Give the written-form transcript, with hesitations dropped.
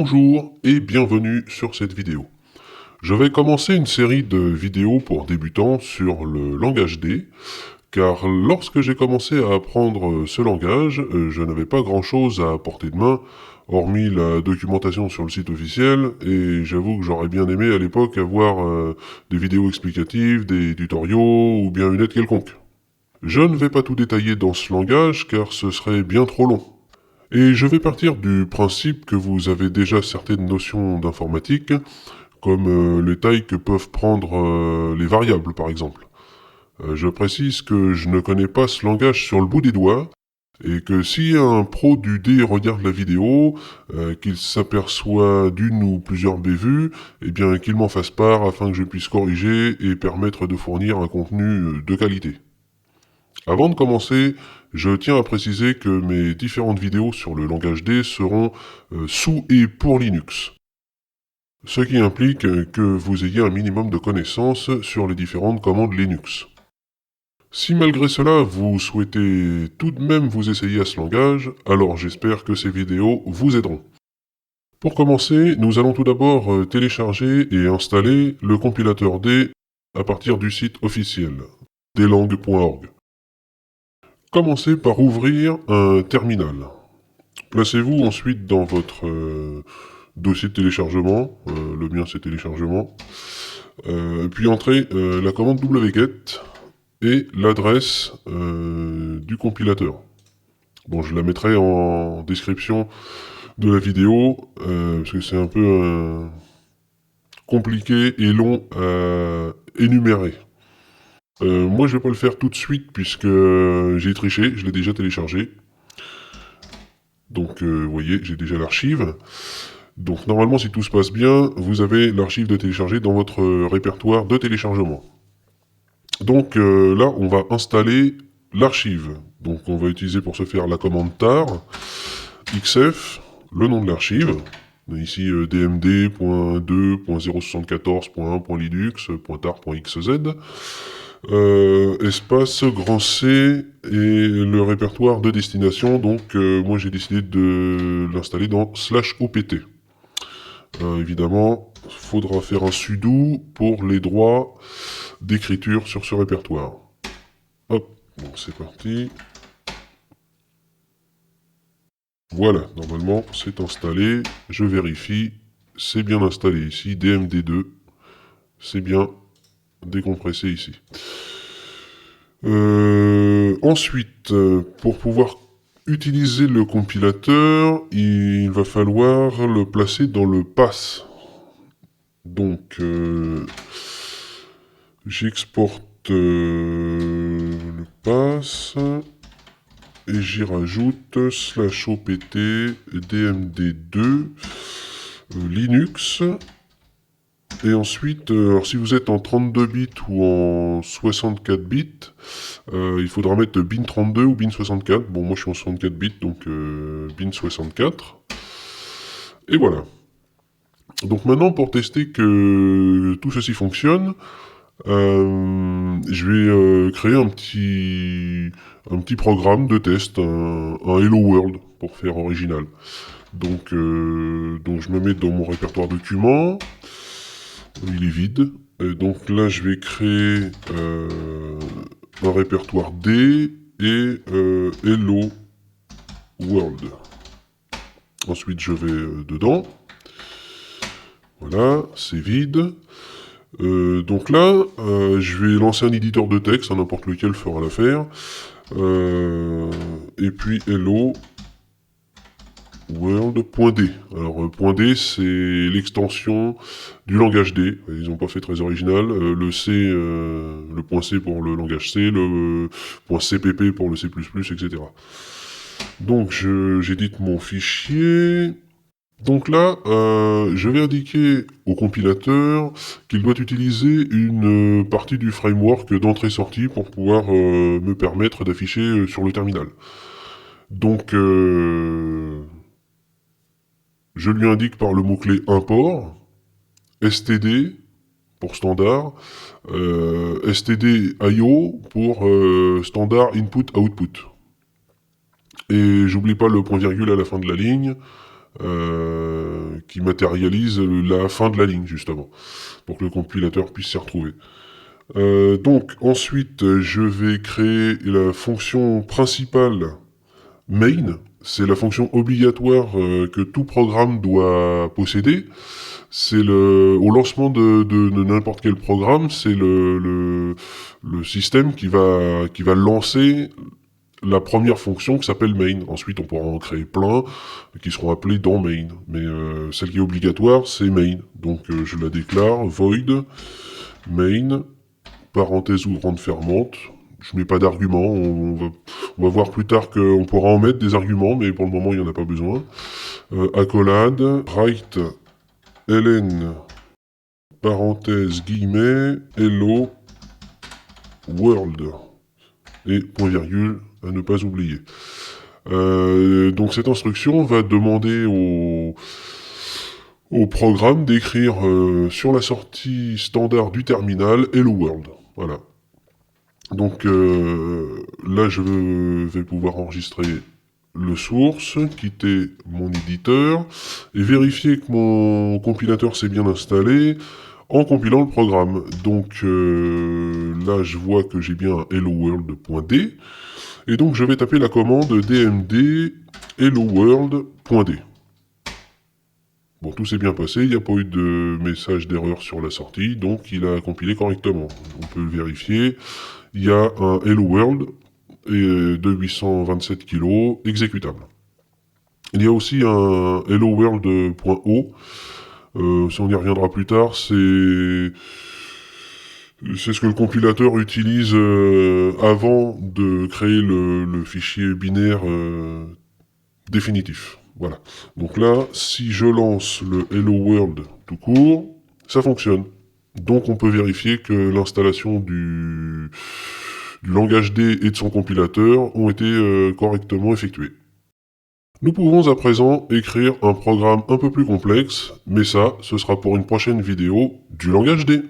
Bonjour et bienvenue sur cette vidéo. Je vais commencer une série de vidéos pour débutants sur le langage D, car lorsque j'ai commencé à apprendre ce langage, je n'avais pas grand chose à portée de main, hormis la documentation sur le site officiel, et j'avoue que j'aurais bien aimé à l'époque avoir des vidéos explicatives, des tutoriaux ou bien une aide quelconque. Je ne vais pas tout détailler dans ce langage car ce serait bien trop long. Et je vais partir du principe que vous avez déjà certaines notions d'informatique, comme les tailles que peuvent prendre les variables par exemple. Je précise que je ne connais pas ce langage sur le bout des doigts, et que si un pro du D regarde la vidéo, qu'il s'aperçoit d'une ou plusieurs bévues, eh bien qu'il m'en fasse part afin que je puisse corriger et permettre de fournir un contenu de qualité. Avant de commencer, je tiens à préciser que mes différentes vidéos sur le langage D seront sous et pour Linux. Ce qui implique que vous ayez un minimum de connaissances sur les différentes commandes Linux. Si malgré cela vous souhaitez tout de même vous essayer à ce langage, alors j'espère que ces vidéos vous aideront. Pour commencer, nous allons tout d'abord télécharger et installer le compilateur D à partir du site officiel, dlang.org. Commencez par ouvrir un terminal. Placez-vous ensuite dans votre dossier de téléchargement, le mien c'est téléchargement, puis entrez la commande wget et l'adresse du compilateur. Bon, je la mettrai en description de la vidéo, parce que c'est un peu compliqué et long à énumérer. Moi je vais pas le faire tout de suite puisque j'ai triché, je l'ai déjà téléchargé. Donc vous voyez, j'ai déjà l'archive. Donc normalement si tout se passe bien, vous avez l'archive de télécharger dans votre répertoire de téléchargement. Donc là on va installer l'archive. Donc on va utiliser pour ce faire la commande tar, xf, le nom de l'archive. Ici dmd.2.074.1.linux.tar.xz. Espace grand C et le répertoire de destination, donc moi j'ai décidé de l'installer dans /opt. Évidemment, il faudra faire un sudo pour les droits d'écriture sur ce répertoire. Hop, donc c'est parti. Voilà, normalement c'est installé, je vérifie, c'est bien installé ici, DMD2, c'est bien décompressé ici. Ensuite, pour pouvoir utiliser le compilateur, il va falloir le placer dans le pass. Donc, j'exporte le pass et j'y rajoute /opt dmd2 Linux. Et ensuite, alors si vous êtes en 32 bits ou en 64 bits, il faudra mettre bin32 ou bin64. Bon, moi je suis en 64 bits, donc bin64. Et voilà. Donc maintenant, pour tester que tout ceci fonctionne, je vais créer un petit programme de test, un Hello World, pour faire original. Donc je me mets dans mon répertoire documents. Il est vide. Et donc là, je vais créer un répertoire D et Hello World. Ensuite, je vais dedans. Voilà, c'est vide. Donc là, je vais lancer un éditeur de texte, n'importe lequel fera l'affaire. Et puis Hello World.d. Alors .d c'est l'extension du langage D. Ils n'ont pas fait très original. Le C, le point C pour le langage C, le point CPP pour le C++, etc. Donc j'édite mon fichier. Donc là, je vais indiquer au compilateur qu'il doit utiliser une partie du framework d'entrée-sortie pour pouvoir me permettre d'afficher sur le terminal. Donc je lui indique par le mot-clé import, std pour standard, std.io pour standard input-output. Et j'oublie pas le point virgule à la fin de la ligne, qui matérialise la fin de la ligne, justement, pour que le compilateur puisse s'y retrouver. Donc, ensuite, je vais créer la fonction principale main. C'est la fonction obligatoire que tout programme doit posséder. C'est au lancement de n'importe quel programme, c'est le système qui va lancer la première fonction qui s'appelle main. Ensuite, on pourra en créer plein qui seront appelés dans main. Mais celle qui est obligatoire, c'est main. Donc, je la déclare void main, parenthèse ouvrante fermante. Je mets pas d'arguments. On va voir plus tard qu'on pourra en mettre des arguments, mais pour le moment, il n'y en a pas besoin. Accolade, write ln, parenthèse, guillemets, hello, world. Et point virgule, à ne pas oublier. Donc cette instruction va demander au programme d'écrire sur la sortie standard du terminal Hello World. Voilà. Donc là, je vais pouvoir enregistrer le source, quitter mon éditeur et vérifier que mon compilateur s'est bien installé en compilant le programme. Donc là, je vois que j'ai bien un helloworld.d et donc je vais taper la commande dmd helloworld.d. Bon, tout s'est bien passé, il n'y a pas eu de message d'erreur sur la sortie, donc il a compilé correctement. On peut le vérifier. Il y a un Hello World de 827 kg exécutable. Il y a aussi un helloworld.o. Si on y reviendra plus tard, c'est ce que le compilateur utilise avant de créer le fichier binaire définitif. Voilà. Donc là, si je lance le Hello World tout court, ça fonctionne. Donc on peut vérifier que l'installation du langage D et de son compilateur ont été correctement effectuées. Nous pouvons à présent écrire un programme un peu plus complexe, mais ça, ce sera pour une prochaine vidéo du langage D.